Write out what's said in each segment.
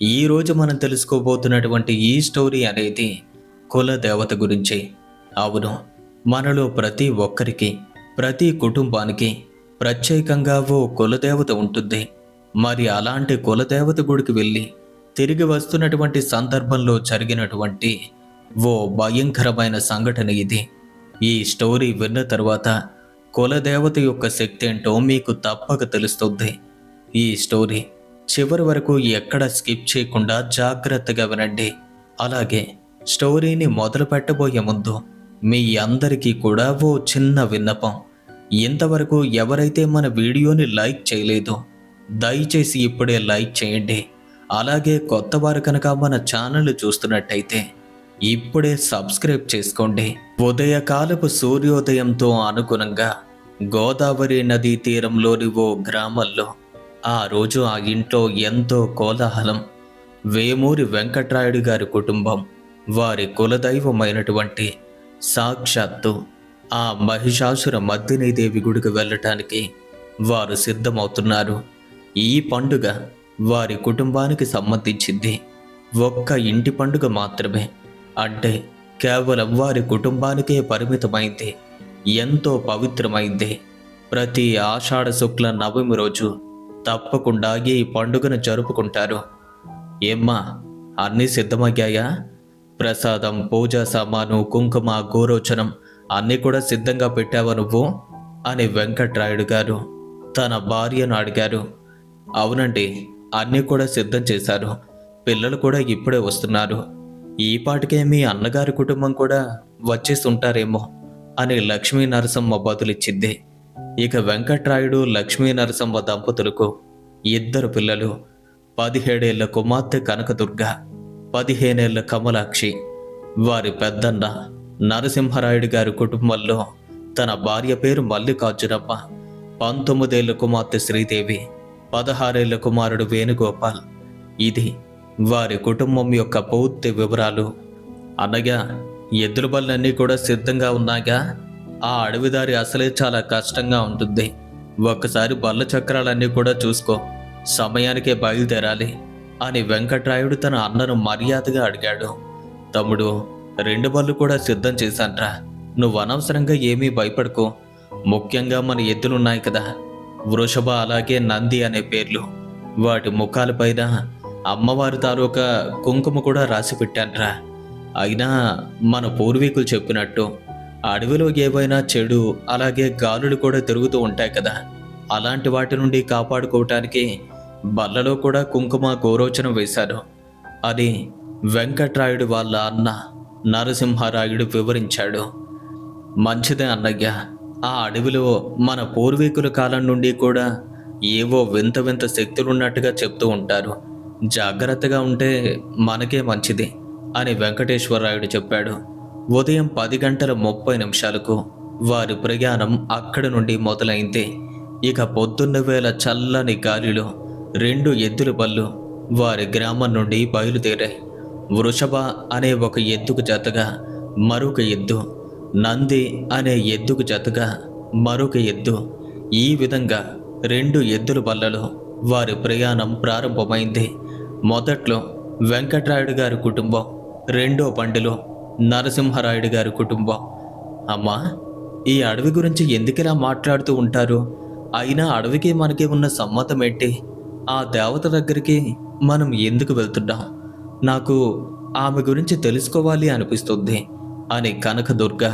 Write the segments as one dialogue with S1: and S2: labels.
S1: ఈరోజు మనం తెలుసుకోబోతున్నటువంటి ఈ స్టోరీ అనేది కుల దేవత గురించి. అవును, మనలో ప్రతి ఒక్కరికి, ప్రతి కుటుంబానికి ప్రత్యేకంగా ఓ కులదేవత ఉంటుంది. మరి అలాంటి కులదేవత గుడికి వెళ్ళి తిరిగి వస్తున్నటువంటి సందర్భంలో జరిగినటువంటి ఓ భయంకరమైన సంఘటన ఇది. ఈ స్టోరీ విన్న తర్వాత కులదేవత యొక్క శక్తి ఏంటో మీకు తప్పక తెలుస్తుంది. ఈ స్టోరీ చివరి వరకు ఎక్కడ స్కిప్ చేయకుండా జాగ్రత్తగా వినండి. అలాగే స్టోరీని మొదలు పెట్టబోయే ముందు మీ అందరికీ కూడా ఓ చిన్న విన్నపం. ఇంతవరకు ఎవరైతే మన వీడియోని లైక్ చేయలేదో దయచేసి ఇప్పుడే లైక్ చేయండి. అలాగే కొత్త వారు కనుక మన ఛానల్ చూస్తున్నట్టయితే ఇప్పుడే సబ్స్క్రైబ్ చేసుకోండి. ఉదయకాలపు సూర్యోదయంతో అనుగుణంగా గోదావరి నదీ తీరంలోని ఓ గ్రామంలో ఆ రోజు ఆ ఇంట్లో ఎంతో కోలాహలం. వేమూరి వెంకట్రాయుడు గారి కుటుంబం వారి కులదైవమైనటువంటి సాక్షాత్తు ఆ మహిషాసుర మర్దినీదేవి గుడికి వెళ్ళటానికి వారు సిద్ధమవుతున్నారు. ఈ పండుగ వారి కుటుంబానికి సంబంధించింది. ఒక్క ఇంటి పండుగ మాత్రమే, అంటే కేవలం వారి కుటుంబానికే పరిమితమైంది. ఎంతో పవిత్రమైంది. ప్రతి ఆషాఢ శుక్ల నవమి రోజు తప్పకుండా ఈ పండుగను జరుపుకుంటారు. ఏమ్మా, అన్నీ సిద్ధమయ్యాయా? ప్రసాదం, పూజా సామాను, కుంకుమ, గోరోచనం అన్నీ కూడా సిద్ధంగా పెట్టావా నువ్వు అని వెంకట్రాయుడు గారు తన భార్యను అడిగారు. అవునండి, అన్నీ కూడా సిద్ధం చేశారు. పిల్లలు కూడా ఇప్పుడే వస్తున్నారు. ఈ పాటికే మీ అన్నగారి కుటుంబం కూడా వచ్చేసి ఉంటారేమో అని లక్ష్మీ నరసమ్మ బదులిచ్చింది. ఇక వెంకట్రాయుడు, లక్ష్మీ నరసమ్మ దంపతులకు ఇద్దరు పిల్లలు. 17 ఏళ్ల కుమార్తె కనకదుర్గ, 15 ఏళ్ల కమలాక్షి. వారి పెద్దన్న నరసింహరాయుడు గారి కుటుంబంలో తన భార్య పేరు మల్లికార్జునమ్మ, 19 ఏళ్ల కుమార్తె శ్రీదేవి, 16 ఏళ్ల కుమారుడు వేణుగోపాల్. ఇది వారి కుటుంబం యొక్క పూర్తి వివరాలు. అనగా ఎద్దుల బళ్ళన్నీ కూడా సిద్ధంగా ఉన్నాగా. ఆ అడవిదారి అసలే చాలా కష్టంగా ఉంటుంది. ఒక్కసారి బల్ల చక్రాలన్నీ కూడా చూసుకో, సమయానికే బయలుదేరాలి అని వెంకట్రాయుడు తన అన్నను మర్యాదగా అడిగాడు. తమ్ముడు, 2 బళ్ళు కూడా సిద్ధం చేశాన్రా. నువ్వు అనవసరంగా ఏమీ భయపడకు. ముఖ్యంగా మన ఎద్దులున్నాయి కదా, వృషభ అలాగే నంది అనే పేర్లు. వాటి ముఖాలపైన అమ్మవారి తాలూకా కుంకుమ కూడా రాసి పెట్టాన్రా. అయినా మన పూర్వీకులు చెప్పినట్టు అడవిలో ఏవైనా చెడు అలాగే గాలులు కూడా తిరుగుతూ ఉంటాయి కదా, అలాంటి వాటి నుండి కాపాడుకోవటానికి బల్లలో కూడా కుంకుమ, గోరోచనం వేశారు అని వెంకట్రాయుడు వాళ్ళ అన్న నరసింహారాయుడు వివరించాడు. మంచిదే అన్నయ్య, ఆ అడవిలో మన పూర్వీకుల కాలం నుండి కూడా ఏవో వింత వింత శక్తులున్నట్టుగా చెప్తూ ఉంటారు. జాగ్రత్తగా ఉంటే మనకే మంచిది అని వెంకటేశ్వరరాయుడు చెప్పాడు. ఉదయం 10:30 వారి ప్రయాణం అక్కడి నుండి మొదలైంది. ఇక పొద్దున్న వేళ చల్లని గాలిలో 2 ఎద్దుల బళ్ళు వారి గ్రామం నుండి బయలుదేరాయి. వృషభ అనే ఒక ఎద్దుకు జతగా మరొక ఎద్దు, నంది అనే ఎద్దుకు జతగా మరొక ఎద్దు. ఈ విధంగా 2 ఎద్దుల బళ్ళలో వారి ప్రయాణం ప్రారంభమైంది. మొదట్లో వెంకట్రాయుడు గారి కుటుంబం, రెండో బండిలో నరసింహరాయుడు గారి కుటుంబం. అమ్మా, ఈ అడవి గురించి ఎందుకిలా మాట్లాడుతూ ఉంటారు? అయినా అడవికి మనకి ఉన్న సంబంధం ఏంటి? ఆ దేవత దగ్గరికి మనం ఎందుకు వెళ్తున్నాం? నాకు ఆమె గురించి తెలుసుకోవాలి అనిపిస్తుంది అని కనకదుర్గ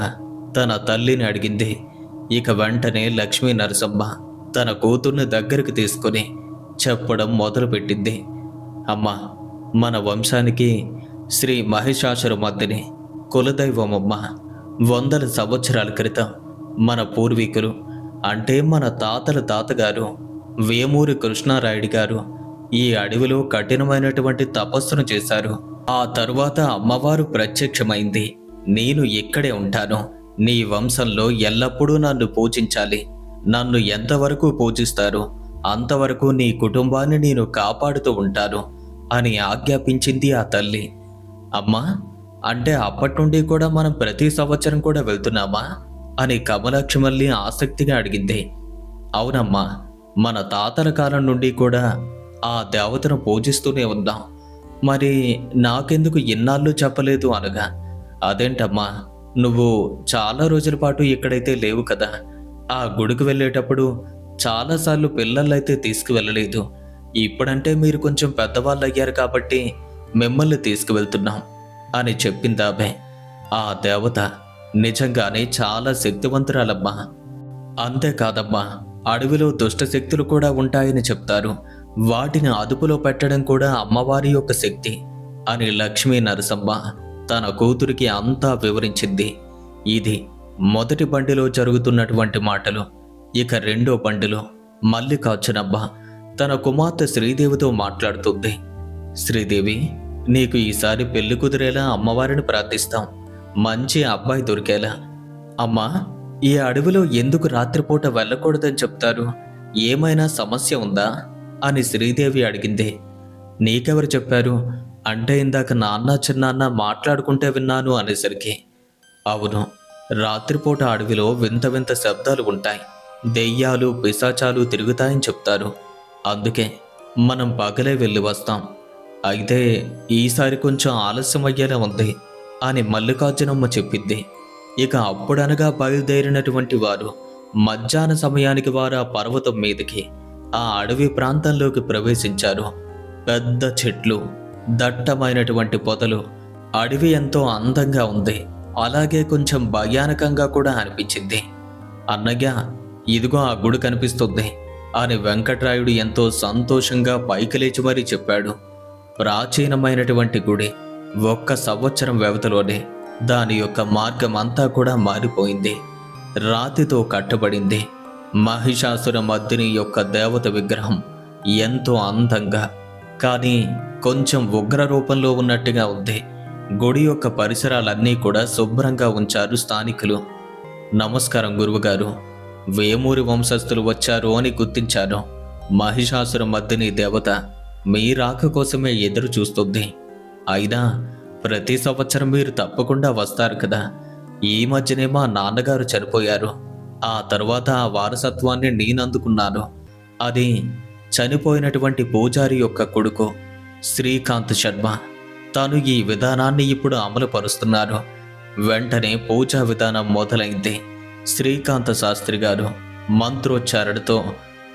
S1: తన తల్లిని అడిగింది. ఇక వెంటనే లక్ష్మీ నరసమ్మ తన కూతుర్ని దగ్గరికి తీసుకొని చెప్పడం మొదలుపెట్టింది. అమ్మ, మన వంశానికి శ్రీ మహిషాసుర మర్దిని కులదైవమమ్మ. 100 సంవత్సరాల క్రితం మన పూర్వీకులు, అంటే మన తాతల తాతగారు వేమూరి కృష్ణారాయుడు గారు ఈ అడవిలో కఠినమైనటువంటి తపస్సును చేశారు. ఆ తరువాత అమ్మవారు ప్రత్యక్షమైంది. నేను ఇక్కడే ఉంటాను, నీ వంశంలో ఎల్లప్పుడూ నన్ను పూజించాలి. నన్ను ఎంతవరకు పూజిస్తారో అంతవరకు నీ కుటుంబాన్ని నేను కాపాడుతూ ఉంటాను అని ఆజ్ఞాపించింది ఆ తల్లి. అమ్మా, అంటే అప్పటి నుండి కూడా మనం ప్రతి సంవత్సరం కూడా వెళ్తున్నామా అని కమలాక్షి మళ్ళీ ఆసక్తిగా అడిగింది. అవునమ్మా, మన తాతల కాలం నుండి కూడా ఆ దేవతను పూజిస్తూనే ఉందాం. మరి నాకెందుకు ఇన్నాళ్ళు చెప్పలేదు అనగా, అదేంటమ్మా, నువ్వు చాలా రోజుల పాటు ఇక్కడైతే లేవు కదా. ఆ గుడికి వెళ్ళేటప్పుడు చాలాసార్లు పిల్లలైతే తీసుకువెళ్ళలేదు. ఇప్పుడంటే మీరు కొంచెం పెద్దవాళ్ళు అయ్యారు కాబట్టి మిమ్మల్ని తీసుకువెళ్తున్నాం అని చెప్పిందామె. ఆ దేవత నిజంగానే చాలా శక్తివంతురాలమ్మా. అంతేకాదమ్మా, అడవిలో దుష్టశక్తులు కూడా ఉంటాయని చెప్తారు. వాటిని అదుపులో పెట్టడం కూడా అమ్మవారి యొక్క శక్తి అని లక్ష్మీ నరసమ్మ తన కూతురికి అంతా వివరించింది. ఇది మొదటి బండిలో జరుగుతున్నటువంటి మాటలు. ఇక రెండో బండిలో మల్లికార్జునమ్మ తన కుమార్తె శ్రీదేవితో మాట్లాడుతుంది. శ్రీదేవి, నీకు ఈసారి పెళ్లి కుదిరేలా అమ్మవారిని ప్రార్థిస్తాం. మంచి అబ్బాయి దొరికేలా. అమ్మా, ఈ అడవిలో ఎందుకు రాత్రిపూట వెళ్ళకూడదని చెప్తారు? ఏమైనా సమస్య ఉందా అని శ్రీదేవి అడిగింది. నీకెవరు చెప్పారు అంటే ఇందాక నాన్న చిన్నాన్న మాట్లాడుకుంటే విన్నాను అనేసరికి, అవును, రాత్రిపూట అడవిలో వింత వింత శబ్దాలు ఉంటాయి. దెయ్యాలు పిశాచాలు తిరుగుతాయని చెప్తారు. అందుకే మనం పగలే వెళ్ళి వస్తాం. అయితే ఈసారి కొంచెం ఆలస్యం అయ్యేలా ఉంది అని మల్లికార్జునమ్మ చెప్పింది. ఇక అప్పుడనగా బయలుదేరినటువంటి వారు మధ్యాహ్న సమయానికి వారు ఆ పర్వతం మీదకి, ఆ అడవి ప్రాంతంలోకి ప్రవేశించారు. పెద్ద చెట్లు, దట్టమైనటువంటి పొదలు. అడవి ఎంతో అందంగా ఉంది. అలాగే కొంచెం భయానకంగా కూడా అనిపించింది. అన్నయ్య, ఇదిగో ఆ గుడి కనిపిస్తుంది అని వెంకట్రాయుడు ఎంతో సంతోషంగా పైకి లేచి మరీ చెప్పాడు. ప్రాచీనమైనటువంటి గుడి. 1 సంవత్సరం వ్యవధిలోనే దాని యొక్క మార్గం అంతా కూడా మారిపోయింది. రాతితో కట్టబడింది. మహిషాసుర మర్దిని యొక్క దేవత విగ్రహం ఎంతో అందంగా, కానీ కొంచెం ఉగ్ర రూపంలో ఉన్నట్టుగా ఉంది. గుడి యొక్క పరిసరాలన్నీ కూడా శుభ్రంగా ఉంచారు స్థానికులు. నమస్కారం గురువుగారు, వేమూరి వంశస్థులు వచ్చారు అని గుర్తించాను. మహిషాసుర మర్దిని దేవత మీ రాక కోసమే ఎదురు చూస్తుంది. అయినా ప్రతి సంవత్సరం మీరు తప్పకుండా వస్తారు కదా. ఈ మధ్యనే మా నాన్నగారు చనిపోయారు. ఆ తర్వాత ఆ వారసత్వాన్ని నేనందుకున్నాను. అది చనిపోయినటువంటి పూజారి యొక్క కొడుకు శ్రీకాంత్ శర్మ. తాను ఈ విధానాన్ని ఇప్పుడు అమలు పరుస్తున్నారు. వెంటనే పూజా విధానం మొదలైంది. శ్రీకాంత శాస్త్రి గారు మంత్రోచ్చారణతో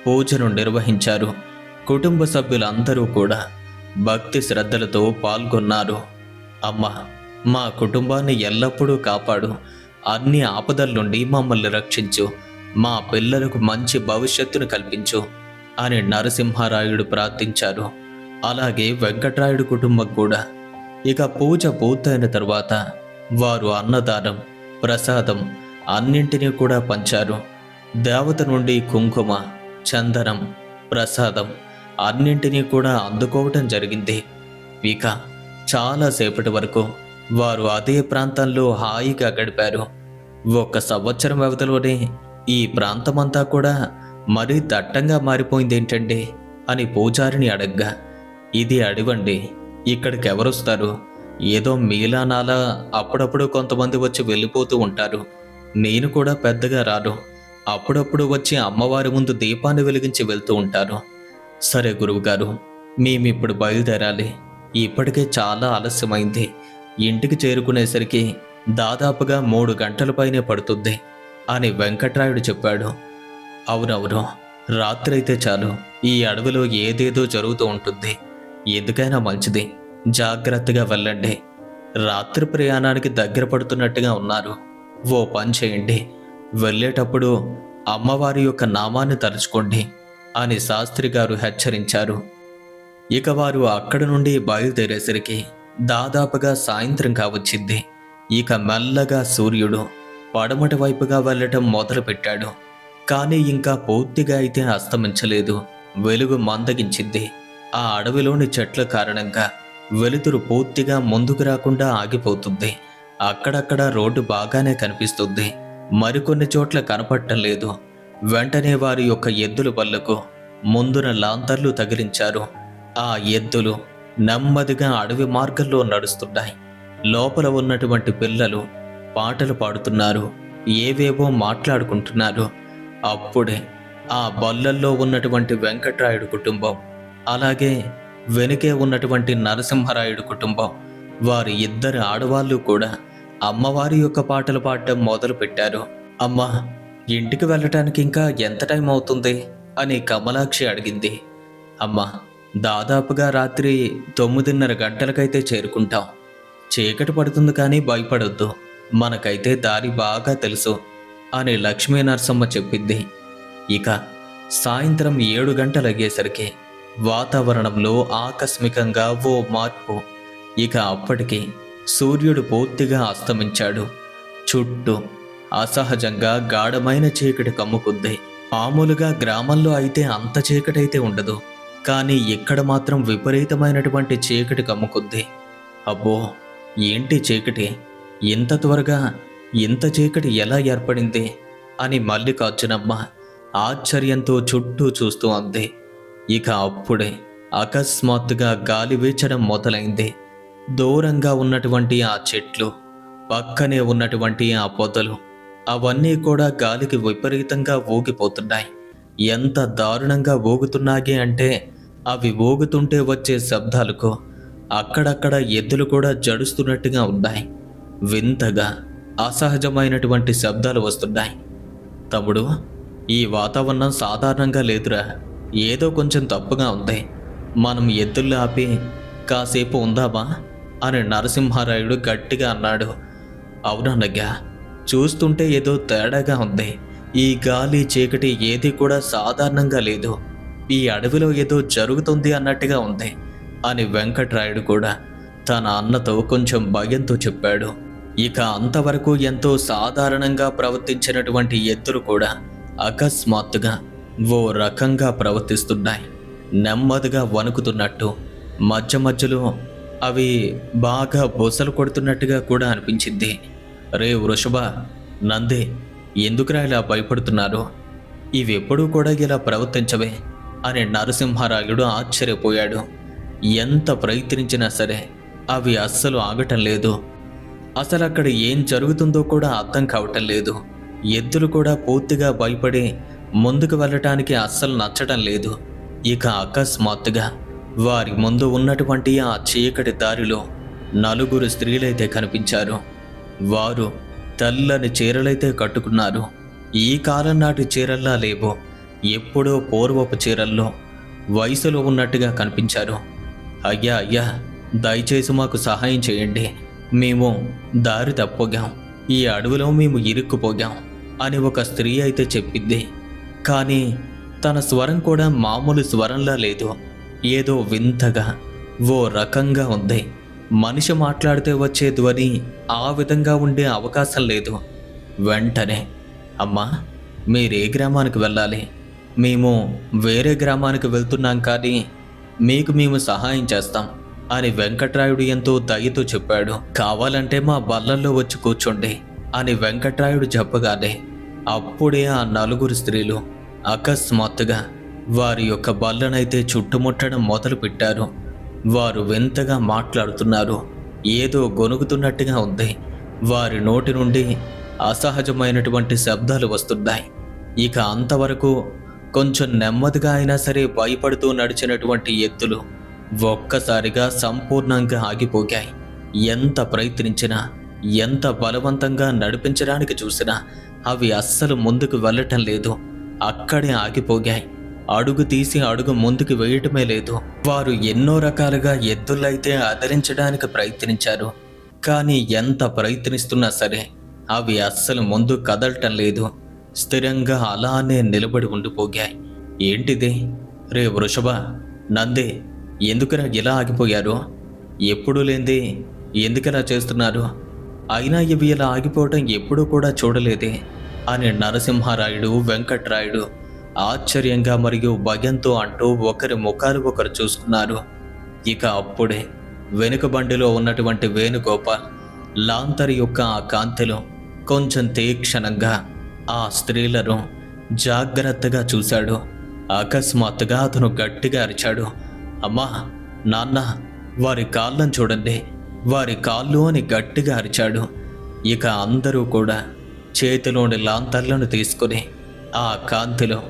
S1: పూజను నిర్వహించారు. కుటుంబ సభ్యులందరూ కూడా భక్తి శ్రద్ధలతో పాల్గొన్నారు. అమ్మ, మా కుటుంబాన్ని ఎల్లప్పుడూ కాపాడు. అన్ని ఆపదల నుండి మమ్మల్ని రక్షించు. మా పిల్లలకు మంచి భవిష్యత్తును కల్పించు అని నరసింహారాయుడు ప్రార్థించారు. అలాగే వెంకట్రాయుడు కుటుంబం కూడా. ఇక పూజ పూర్తయిన తర్వాత వారు అన్నదానం, ప్రసాదం అన్నింటినీ కూడా పంచారు. దేవత నుండి కుంకుమ, చందనం, ప్రసాదం అన్నింటినీ కూడా అందుకోవటం జరిగింది. ఇక చాలాసేపటి వరకు వారు అదే ప్రాంతంలో హాయిగా గడిపారు. 1 సంవత్సరం వ్యవధిలోనే ఈ ప్రాంతమంతా కూడా మరీ దట్టంగా మారిపోయిందేంటండి అని పూజారిని అడగ్గా, ఇది అడివండి, ఇక్కడికి ఎవరొస్తారు? ఏదో మీలానాలా అప్పుడప్పుడు కొంతమంది వచ్చి వెళ్ళిపోతూ ఉంటారు. నేను కూడా పెద్దగా రాను. అప్పుడప్పుడు వచ్చి అమ్మవారి ముందు దీపాన్ని వెలిగించి వెళ్తూ ఉంటారు. సరే గురువుగారు, మేమిప్పుడు బయలుదేరాలి. ఇప్పటికే చాలా ఆలస్యమైంది. ఇంటికి చేరుకునేసరికి దాదాపుగా 3 గంటల పైనే పడుతుంది అని వెంకట్రాయుడు చెప్పాడు. అవునవును, రాత్రైతే చాలు. ఈ అడవిలో ఏదేదో జరుగుతూ ఉంటుంది. ఎందుకైనా మంచిది, జాగ్రత్తగా వెళ్ళండి. రాత్రి ప్రయాణానికి దగ్గర పడుతున్నట్టుగా ఉన్నారు. ఓ పని చేయండి, వెళ్ళేటప్పుడు అమ్మవారి యొక్క నామాన్ని తలుచుకోండి అని శాస్త్రి గారు హెచ్చరించారు. ఇక వారు అక్కడి నుండి బయలుదేరేసరికి దాదాపుగా సాయంత్రం కావచ్చింది. ఇక మెల్లగా సూర్యుడు పడమటి వైపుగా వెళ్ళటం మొదలుపెట్టాడు. కానీ ఇంకా పూర్తిగా అయితే అస్తమించలేదు. వెలుగు మందగించింది. ఆ అడవిలోని చెట్ల కారణంగా వెలుతురు పూర్తిగా ముందుకు రాకుండా ఆగిపోతుంది. అక్కడక్కడ రోడ్డు బాగానే కనిపిస్తుంది, మరికొన్ని చోట్ల కనపడటం లేదు. వెంటనే వారి యొక్క ఎద్దుల బళ్లకు ముందున లాంతర్లు తగిలించారు. ఆ ఎద్దులు నెమ్మదిగా అడవి మార్గంలో నడుస్తున్నాయి. లోపల ఉన్నటువంటి పిల్లలు పాటలు పాడుతున్నారు, ఏవేవో మాట్లాడుకుంటున్నారు. అప్పుడే ఆ బల్లల్లో ఉన్నటువంటి వెంకట్రాయుడు కుటుంబం, అలాగే వెనుకే ఉన్నటువంటి నరసింహరాయుడు కుటుంబం, వారి ఇద్దరు ఆడవాళ్ళు కూడా అమ్మవారి యొక్క పాటలు పాడటం మొదలుపెట్టారు. అమ్మా, ఇంటికి వెళ్ళటానికి ఇంకా ఎంత టైం అవుతుంది అని కమలాక్షి అడిగింది. అమ్మా, దాదాపుగా రాత్రి 9:30 గంటలకైతే చేరుకుంటాం. చీకటి పడుతుంది కానీ భయపడొద్దు, మనకైతే దారి బాగా తెలుసు అని లక్ష్మీ నరసమ్మ చెప్పింది. ఇక సాయంత్రం 7 గంటలయ్యేసరికి వాతావరణంలో ఆకస్మికంగా ఓ మార్పు. ఇక అప్పటికి సూర్యుడు పూర్తిగా అస్తమించాడు. చుట్టూ అసహజంగా గాఢమైన చీకటి కమ్ముకుంది. మామూలుగా గ్రామంలో అయితే అంత చీకటైతే ఉండదు, కానీ ఇక్కడ మాత్రం విపరీతమైనటువంటి చీకటి కమ్ముకుంది. అబ్బో, ఏంటి చీకటి? ఇంత త్వరగా ఇంత చీకటి ఎలా ఏర్పడింది అని మల్లికార్జునమ్మ ఆశ్చర్యంతో చుట్టూ చూస్తూ అంది. ఇక అప్పుడే అకస్మాత్తుగా గాలి వీచడం మొదలైంది. దూరంగా ఉన్నటువంటి ఆ చెట్లు, పక్కనే ఉన్నటువంటి ఆ పొదలు, అవన్నీ కూడా గాలికి విపరీతంగా ఊగిపోతున్నాయి. ఎంత దారుణంగా ఊగుతున్నాయి అంటే అవి ఊగుతుంటే వచ్చే శబ్దాలకు అక్కడక్కడ ఎద్దులు కూడా జడుస్తున్నట్టుగా ఉన్నాయి. వింతగా అసహజమైనటువంటి శబ్దాలు వస్తున్నాయి. తమ్ముడు, ఈ వాతావరణం సాధారణంగా లేదురా, ఏదో కొంచెం తప్పుగా ఉంది. మనం ఎద్దుల్ని ఆపి కాసేపు ఉందామా అని నరసింహారాయుడు గట్టిగా అన్నాడు. అవునన్నయ్య, చూస్తుంటే ఏదో తేడాగా ఉంది. ఈ గాలి చీకటి ఏది కూడా సాధారణంగా లేదు. ఈ అడవిలో ఏదో జరుగుతుంది అన్నట్టుగా ఉంది అని వెంకట్రాయుడు కూడా తన అన్నతో కొంచెం భయంతో చెప్పాడు. ఇక అంతవరకు ఎంతో సాధారణంగా ప్రవర్తించినటువంటి ఎద్దులు కూడా అకస్మాత్తుగా ఓ రకంగా ప్రవర్తిస్తున్నాయి. నెమ్మదిగా వణుకుతున్నట్టు, మధ్య మధ్యలో అవి బాగా బొసలు కొడుతున్నట్టుగా కూడా అనిపించింది. రే వృషభ, నంది, ఎందుకురా ఇలా భయపడుతున్నారు? ఇవెప్పుడూ కూడా ఇలా ప్రవర్తించవే అని నరసింహారాయుడు ఆశ్చర్యపోయాడు. ఎంత ప్రయత్నించినా సరే అవి అస్సలు ఆగటం లేదు. అసలు అక్కడ ఏం జరుగుతుందో కూడా అర్థం కావటం లేదు. ఎద్దులు కూడా పూర్తిగా భయపడి ముందుకు వెళ్ళటానికి అస్సలు నచ్చటం లేదు. ఇక అకస్మాత్తుగా వారి ముందు ఉన్నటువంటి ఆ చీకటి దారిలో 4 స్త్రీలైతే కనిపించారు. వారు తెల్లని చీరలైతే కట్టుకున్నారు. ఈ కాలం నాటి చీరల్లా లేవు, ఎప్పుడో పూర్వపు చీరల్లో వయసులో ఉన్నట్టుగా కనిపించారు. అయ్యా అయ్యా, దయచేసి మాకు సహాయం చేయండి, మేము దారి తప్పగాం, ఈ అడవిలో మేము ఇరుక్కుపోగాం అని ఒక స్త్రీ అయితే చెప్పింది. కానీ తన స్వరం కూడా మామూలు స్వరంలా లేదు, ఏదో వింతగా ఓ రకంగా ఉంది. మనిషి మాట్లాడితే వచ్చే ధ్వని ఆ విధంగా ఉండే అవకాశం లేదు. వెంటనే, అమ్మా, మీరే గ్రామానికి వెళ్ళాలి, మేము వేరే గ్రామానికి వెళ్తున్నాం, కానీ మీకు మేము సహాయం చేస్తాం అని వెంకట్రాయుడు ఎంతో దయతో చెప్పాడు. కావాలంటే మా బల్లల్లో వచ్చి కూర్చోండి అని వెంకట్రాయుడు చెప్పగానే అప్పుడే ఆ 4 స్త్రీలు అకస్మాత్తుగా వారి యొక్క బల్లనైతే చుట్టుముట్టడం మొదలుపెట్టారు. వారు వింతగా మాట్లాడుతున్నారు, ఏదో గొనుగుతున్నట్టుగా ఉంది. వారి నోటి నుండి అసహజమైనటువంటి శబ్దాలు వస్తున్నాయి. ఇక అంతవరకు కొంచెం నెమ్మదిగా అయినా సరే భయపడుతూ నడిచినటువంటి ఎద్దులు ఒక్కసారిగా సంపూర్ణంగా ఆగిపోయాయి. ఎంత ప్రయత్నించినా, ఎంత బలవంతంగా నడిపించడానికి చూసినా అవి అస్సలు ముందుకు వెళ్ళటం లేదు, అక్కడే ఆగిపోయాయి. అడుగు తీసి అడుగు ముందుకు వేయటమే లేదు. వారు ఎన్నో రకాలుగా ఎద్దులైతే అదిలించడానికి ప్రయత్నించారు, కానీ ఎంత ప్రయత్నిస్తున్నా సరే అవి అస్సలు ముందు కదలటం లేదు, స్థిరంగా అలానే నిలబడి ఉండిపోయాయి. ఏంటిది? రే వృషభ, నంది, ఎందుకురా ఇలా ఆగిపోయారు? ఎప్పుడూ లేంది ఎందుకలా చేస్తున్నారు? అయినా ఇవి ఇలా ఆగిపోవటం ఎప్పుడూ కూడా చూడలేదే అని నరసింహారాయుడు, వెంకట్రాయుడు ఆశ్చర్యంగా మరియు భయంతో అంటూ ఒకరి ముఖాలు ఒకరు చూసుకున్నారు. ఇక అప్పుడే వెనుక బండిలో ఉన్నటువంటి వేణుగోపాల్ లాంతరి యొక్క ఆ కాంతిలో కొంచెం తీక్షణంగా ఆ స్త్రీలను జాగ్రత్తగా చూశాడు. అకస్మాత్తుగా అతను గట్టిగా అరిచాడు, అమ్మా, నాన్న, వారి కాళ్ళను చూడండి, వారి కాళ్ళు అని గట్టిగా అరిచాడు. ఇక అందరూ కూడా చేతిలోని లాంతర్లను తీసుకుని ఆ కాంతిలో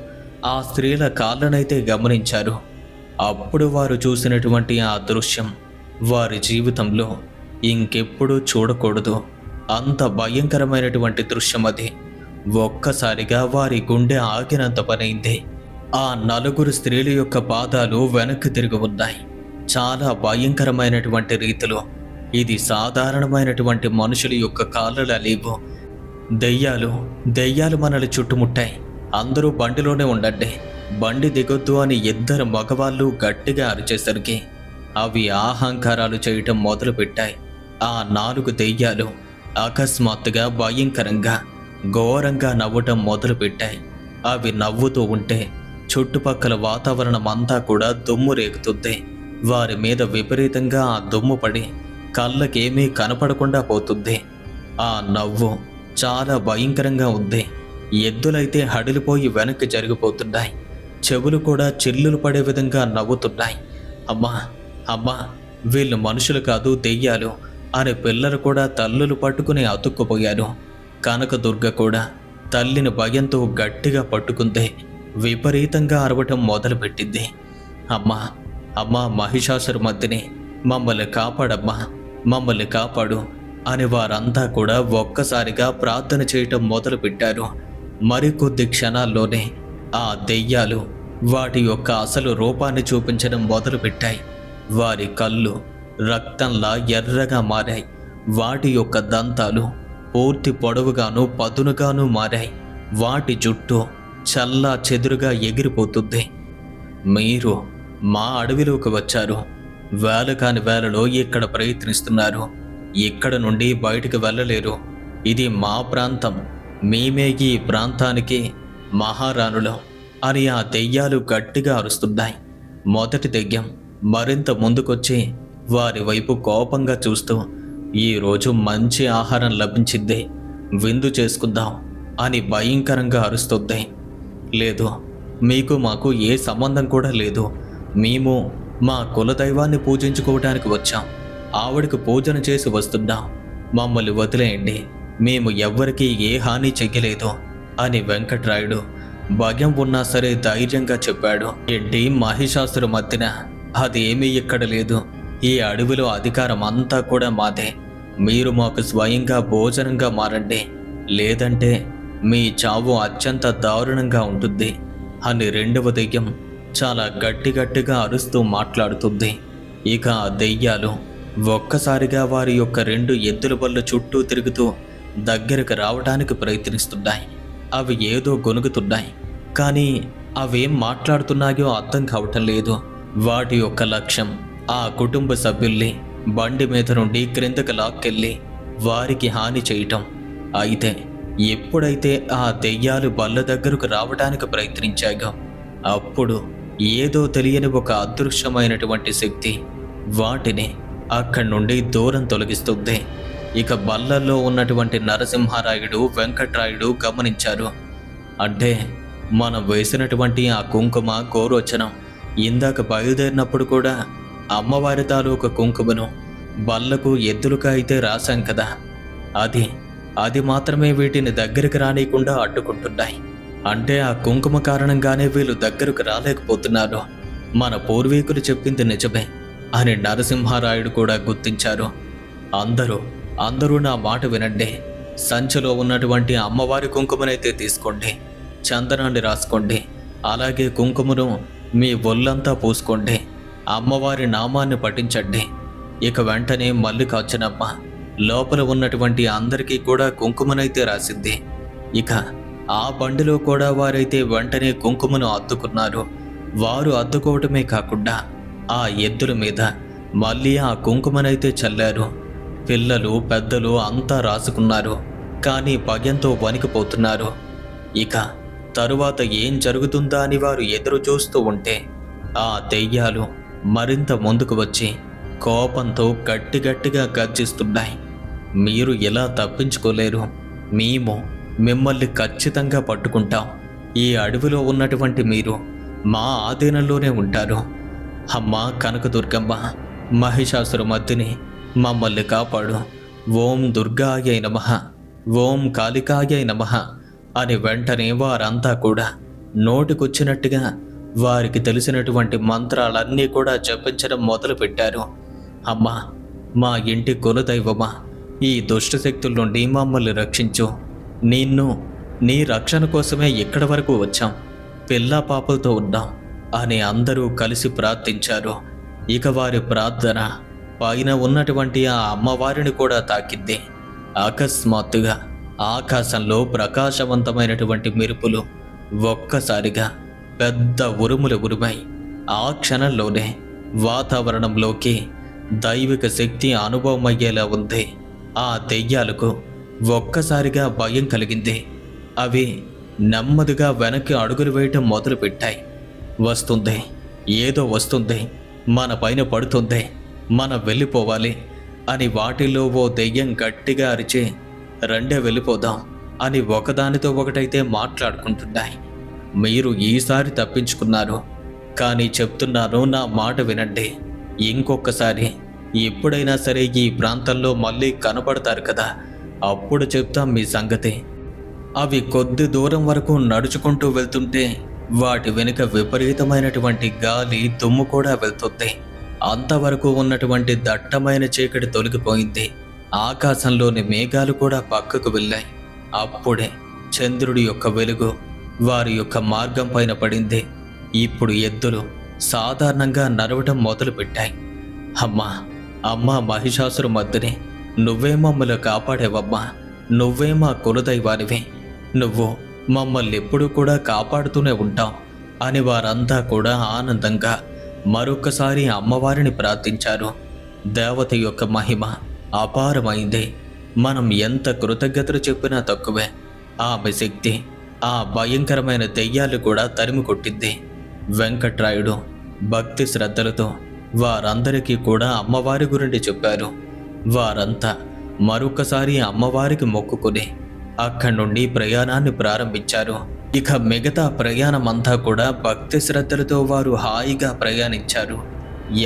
S1: ఆ స్త్రీల కాళ్ళనైతే గమనించారు. అప్పుడు వారు చూసినటువంటి ఆ దృశ్యం వారి జీవితంలో ఇంకెప్పుడూ చూడకూడదు. అంత భయంకరమైనటువంటి దృశ్యం అది. ఒక్కసారిగా వారి గుండె ఆగినంత పనైంది. ఆ నలుగురు స్త్రీల యొక్క పాదాలు వెనక్కి తిరిగి ఉన్నాయి, చాలా భయంకరమైనటువంటి రీతిలో. ఇది సాధారణమైనటువంటి మనుషుల యొక్క కాళ్ళలా లేవు. దెయ్యాలు మనల్ని చుట్టుముట్టాయి, అందరూ బండిలోనే ఉండండి, బండి దిగొద్దు అని ఇద్దరు మగవాళ్ళు గట్టిగా అరిచేసరికి అవి అహంకారాలు చేయటం మొదలుపెట్టాయి. ఆ 4 దెయ్యాలు అకస్మాత్తుగా భయంకరంగా ఘోరంగా నవ్వటం మొదలుపెట్టాయి. అవి నవ్వుతూ ఉంటే చుట్టుపక్కల వాతావరణం అంతా కూడా దుమ్ము రేగుతుంది. వారి మీద విపరీతంగా ఆ దుమ్ము పడి కళ్ళకేమీ కనపడకుండా పోతుంది. ఆ నవ్వు చాలా భయంకరంగా ఉంది. ఎద్దులైతే హడిలిపోయి వెనక్కి జరిగిపోతున్నాయి, చెవులు కూడా చిల్లులు పడే విధంగా నవ్వుతున్నాయి. అమ్మా అమ్మా, వీళ్ళు మనుషులు కాదు, దెయ్యాలు అనే పిల్లలు కూడా తల్లులు పట్టుకుని అతుక్కుపోయారు. కనకదుర్గ కూడా తల్లిని భయంతో గట్టిగా పట్టుకుంది. విపరీతంగా అరవటం మొదలుపెట్టింది. అమ్మా అమ్మా, మహిషాసురమర్దిని, మమ్మల్ని కాపాడమ్మా, మమ్మల్ని కాపాడు అని వారంతా కూడా ఒక్కసారిగా ప్రార్థన చేయటం మొదలుపెట్టారు. మరికొద్ది క్షణాల్లోనే ఆ దెయ్యాలు వాటి యొక్క అసలు రూపాన్ని చూపించడం మొదలుపెట్టాయి. వారి కళ్ళు రక్తంలా ఎర్రగా మారాయి. వాటి యొక్క దంతాలు పూర్తి పొడవుగాను పదునుగాను మారాయి. వాటి జుట్టు చల్లా చెదురుగా ఎగిరిపోతుంది. మీరు మా అడవిలోకి వచ్చారు, వేల కాని వేలలో ఇక్కడ ప్రయత్నిస్తున్నారు. ఇక్కడ నుండి బయటికి వెళ్ళలేరు. ఇది మా ప్రాంతం, మేమే ఈ ప్రాంతానికి మహారాణులం అని ఆ దెయ్యాలు గట్టిగా అరుస్తున్నాయి. మొదటి దెయ్యం మరింత ముందుకొచ్చి వారి వైపు కోపంగా చూస్తూ, ఈరోజు మంచి ఆహారం లభించింది, విందు చేసుకుందాం అని భయంకరంగా అరుస్తుంది. లేదు, మీకు మాకు ఏ సంబంధం కూడా లేదు. మేము మా కులదైవాన్ని పూజించుకోవడానికి వచ్చాం. ఆవిడకు పూజన చేసి వస్తున్నాం. మమ్మల్ని వదిలేయండి, మేము ఎవ్వరికీ ఏ హాని చెయ్యలేదు అని వెంకట్రాయుడు భయం ఉన్నా సరే ధైర్యంగా చెప్పాడు. ఏంటి మహిషాసురమర్దిన, అదేమీ ఇక్కడ లేదు. ఈ అడవిలో అధికారం అంతా కూడా మాదే. మీరు మాకు స్వయంగా భోజనంగా మారండి, లేదంటే మీ చావు అత్యంత దారుణంగా ఉంటుంది అని రెండవ దెయ్యం చాలా గట్టిగా అరుస్తూ మాట్లాడుతుంది. ఇక ఆ దెయ్యాలు ఒక్కసారిగా వారి యొక్క 2 ఎద్దుల బళ్ళ చుట్టూ తిరుగుతూ దగ్గరకు రావడానికి ప్రయత్నిస్తున్నాయి. అవి ఏదో గొనుగుతున్నాయి, కానీ అవేం మాట్లాడుతున్నాయో అర్థం కావటం లేదు. వాటి యొక్క లక్ష్యం ఆ కుటుంబ సభ్యుల్ని బండి మీద నుండి క్రిందకు లాక్కెళ్ళి వారికి హాని చేయటం. అయితే ఎప్పుడైతే ఆ దెయ్యాలు బల్ల దగ్గరకు రావడానికి ప్రయత్నించాయో అప్పుడు ఏదో తెలియని ఒక అదృశ్యమైనటువంటి శక్తి వాటిని అక్కడి నుండి దూరం తొలగిస్తుంది. ఇక బల్లల్లో ఉన్నటువంటి నరసింహారాయుడు, వెంకట్రాయుడు గమనించారు. అంటే మనం వేసినటువంటి ఆ కుంకుమ గోరోచనం ఇందాక బయలుదేరినప్పుడు కూడా అమ్మవారి తాలూకు కుంకుమను బల్లకు ఎద్దులుగా అయితే రాశాం కదా, అది మాత్రమే వీటిని దగ్గరికి రానియకుండా అడ్డుకుంటున్నాయి. అంటే ఆ కుంకుమ కారణంగానే వీళ్ళు దగ్గరకు రాలేకపోతున్నారు. మన పూర్వీకులు చెప్పింది నిజమే అని నరసింహారాయుడు కూడా గుర్తించారు. అందరూ నా మాట వినండి. సంచిలో ఉన్నటువంటి అమ్మవారి కుంకుమనైతే తీసుకోండి, చందనాన్ని రాసుకోండి, అలాగే కుంకుమను మీ ఒళ్ళంతా పూసుకోండి, అమ్మవారి నామాన్ని పఠించండి. ఇక వెంటనే మల్లికార్జునమ్మ లోపల ఉన్నటువంటి అందరికీ కూడా కుంకుమనైతే రాసింది. ఇక ఆ బండిలో కూడా వారైతే వెంటనే కుంకుమను అద్దుకున్నారు. వారు అద్దుకోవటమే కాకుండా ఆ ఎద్దుల మీద మళ్ళీ ఆ కుంకుమనైతే చల్లారు. పిల్లలు పెద్దలు అంతా రాసుకున్నారు, కానీ భయంతో వణికిపోతున్నారు. ఇక తరువాత ఏం జరుగుతుందా అని వారు ఎదురు చూస్తూ ఉంటే ఆ దెయ్యాలు మరింత ముందుకు వచ్చి కోపంతో గట్టిగా గర్జిస్తున్నాయి. మీరు ఎలా తప్పించుకోలేరు, మేము మిమ్మల్ని ఖచ్చితంగా పట్టుకుంటాం. ఈ అడవిలో ఉన్నటువంటి మీరు మా ఆధీనంలోనే ఉంటారు. అమ్మా కనకదుర్గమ్మ, మహిషాసురమర్దిని, మమ్మల్ని కాపాడు. ఓం దుర్గాయై నమః, ఓం కాళికాయై నమః అని వెంటనే వారంతా కూడా నోటికొచ్చినట్టుగా వారికి తెలిసినటువంటి మంత్రాలన్నీ కూడా జపించడం మొదలుపెట్టారు. అమ్మా, మా ఇంటి కులదైవమా, ఈ దుష్ట శక్తుల నుండి మమ్మల్ని రక్షించు. నిన్ను నీ రక్షణ కోసమే ఇక్కడి వరకు వచ్చాం, పిల్లా పాపలతో ఉన్నాం అని అందరూ కలిసి ప్రార్థించారు. ఇక వారి ప్రార్థన పైన ఉన్నటువంటి ఆ అమ్మవారిని కూడా తాకింది. అకస్మాత్తుగా ఆకాశంలో ప్రకాశవంతమైనటువంటి మెరుపులు ఒక్కసారిగా పెద్ద ఉరుములు ఉరుమై ఆ క్షణంలోనే వాతావరణంలోకి దైవిక శక్తి అనుభవమయ్యేలా ఉంది. ఆ దెయ్యాలకు ఒక్కసారిగా భయం కలిగింది. అవి నెమ్మదిగా వెనక్కి అడుగులు వేయటం మొదలుపెట్టాయి. వస్తుంది, ఏదో వస్తుంది, మన పైన పడుతుంది, మనం వెళ్ళిపోవాలి అని వాటిల్లో ఓ దెయ్యం గట్టిగా అరిచి రెండే వెళ్ళిపోదాం అని ఒకదానితో ఒకటైతే మాట్లాడుకుంటున్నాయి. మీరు ఈసారి తప్పించుకున్నారు, కానీ చెప్తున్నాను, నా మాట వినండి. ఇంకొకసారి ఎప్పుడైనా సరే ఈ ప్రాంతంలో మళ్ళీ కనపడతారు కదా, అప్పుడు చెప్తాం మీ సంగతి. అవి కొద్ది దూరం వరకు నడుచుకుంటూ వెళ్తుంటే వాటి వెనుక విపరీతమైనటువంటి గాలి దుమ్ము కూడా వెళ్తుంది. అంతవరకు ఉన్నటువంటి దట్టమైన చీకటి తొలగిపోయింది. ఆకాశంలోని మేఘాలు కూడా పక్కకు వెళ్ళాయి. అప్పుడే చంద్రుడి యొక్క వెలుగు వారి యొక్క మార్గం పైన పడింది. ఇప్పుడు ఎద్దులు సాధారణంగా నడవటం మొదలుపెట్టాయి. అమ్మా, అమ్మా మహిషాసురు మద్దుని, నువ్వే మమ్మల్ని కాపాడేవమ్మా, నువ్వే మా కులదైవానివి, నువ్వు మమ్మల్ని ఎప్పుడూ కూడా కాపాడుతూనే ఉంటావు అని వారంతా కూడా ఆనందంగా మరొకసారి అమ్మవారిని ప్రార్థించారు. దేవత యొక్క మహిమ అపారమైంది. మనం ఎంత కృతజ్ఞతలు చెప్పినా తక్కువే. ఆమె శక్తి ఆ భయంకరమైన దెయ్యాలు కూడా తరిమి కొట్టింది. వెంకట్రాయుడు భక్తి శ్రద్ధలతో వారందరికీ కూడా అమ్మవారి గురించి చెప్పారు. వారంతా మరొకసారి అమ్మవారికి మొక్కుకుని అక్కడి నుండి ప్రయాణాన్ని ప్రారంభించారు. ఇక మిగతా ప్రయాణం అంతా కూడా భక్తి శ్రద్ధలతో వారు హాయిగా ప్రయాణించారు.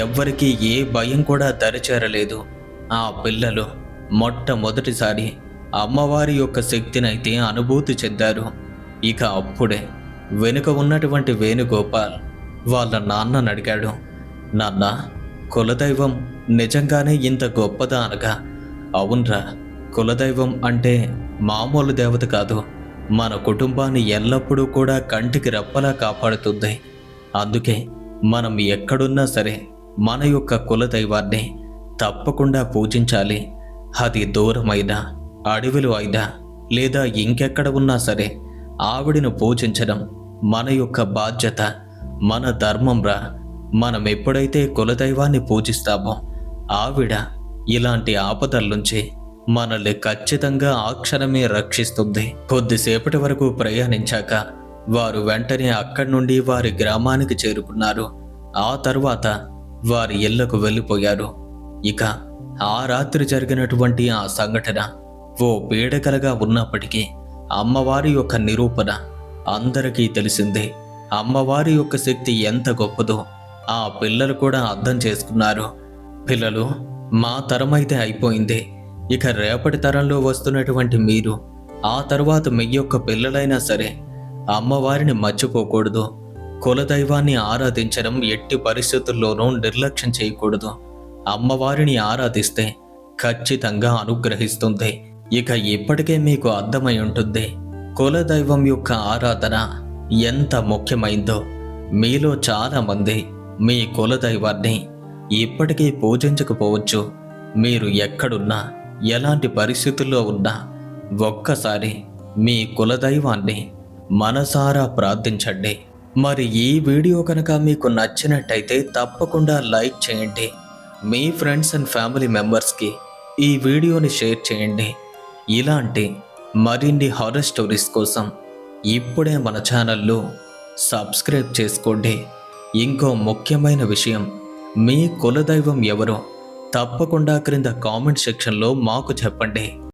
S1: ఎవ్వరికీ ఏ భయం కూడా దరిచేరలేదు. ఆ పిల్లలు మొట్టమొదటిసారి అమ్మవారి యొక్క శక్తినైతే అనుభూతి చెందారు. ఇక అప్పుడే వెనుక ఉన్నటువంటి వేణుగోపాల్ వాళ్ళ నాన్నని అడిగాడు, నాన్న, కులదైవం నిజంగానే ఇంత గొప్పదా అనగా, అవునరా, కులదైవం అంటే మామూలు దేవత కాదు, మన కుటుంబాన్ని ఎల్లప్పుడూ కూడా కంటికి రెప్పలా కాపాడుతుంది. అందుకే మనం ఎక్కడున్నా సరే మన యొక్క కులదైవాన్ని తప్పకుండా పూజించాలి. అది దూరమైనా, అడవిలో అయినా, లేదా ఇంకెక్కడ ఉన్నా సరే ఆవిడను పూజించడం మన యొక్క బాధ్యత, మన ధర్మంరా. మనం ఎప్పుడైతే కులదైవాన్ని పూజిస్తామో ఆవిడ ఇలాంటి ఆపదల నుంచి మనల్ని ఖచ్చితంగా ఆ క్షణమే రక్షిస్తుంది. కొద్దిసేపటి వరకు ప్రయాణించాక వారు వెంటనే అక్కడి నుండి వారి గ్రామానికి చేరుకున్నారు. ఆ తర్వాత వారి ఇళ్లకు వెళ్ళిపోయారు. ఇక ఆ రాత్రి జరిగినటువంటి ఆ సంఘటన ఓ పీడకలగా ఉన్నప్పటికీ అమ్మవారి యొక్క నిరూపణ అందరికీ తెలిసిందే. అమ్మవారి యొక్క శక్తి ఎంత గొప్పదో ఆ పిల్లలు కూడా అర్థం చేసుకున్నారు. పిల్లలు, మా తరమైతే అయిపోయింది, ఇక రేపటి తరంలో వస్తున్నటువంటి మీరు, ఆ తర్వాత మీ యొక్క పిల్లలైనా సరే అమ్మవారిని మర్చిపోకూడదు. కులదైవాన్ని ఆరాధించడం ఎట్టి పరిస్థితుల్లోనూ నిర్లక్ష్యం చేయకూడదు. అమ్మవారిని ఆరాధిస్తే ఖచ్చితంగా అనుగ్రహిస్తుంది. ఇక ఇప్పటికే మీకు అర్థమై ఉంటుంది కులదైవం యొక్క ఆరాధన ఎంత ముఖ్యమైందో. మీలో చాలామంది మీ కులదైవాన్ని ఇప్పటికీ పూజించకపోవచ్చు. మీరు ఎక్కడున్నా, ఎలాంటి పరిస్థితుల్లో ఉన్నా ఒక్కసారి మీ కులదైవాన్ని మనసారా ప్రార్థించండి. మరి ఈ వీడియో కనుక మీకు నచ్చినట్టయితే తప్పకుండా లైక్ చేయండి. మీ ఫ్రెండ్స్ అండ్ ఫ్యామిలీ మెంబర్స్కి ఈ వీడియోని షేర్ చేయండి. ఇలాంటి మరిన్ని హారర్ స్టోరీస్ కోసం ఇప్పుడే మన ఛానల్లో సబ్స్క్రైబ్ చేసుకోండి. ఇంకో ముఖ్యమైన విషయం, మీ కులదైవం ఎవరో తప్పకుండా క్రింద కామెంట్ సెక్షన్లో మాకు చెప్పండి.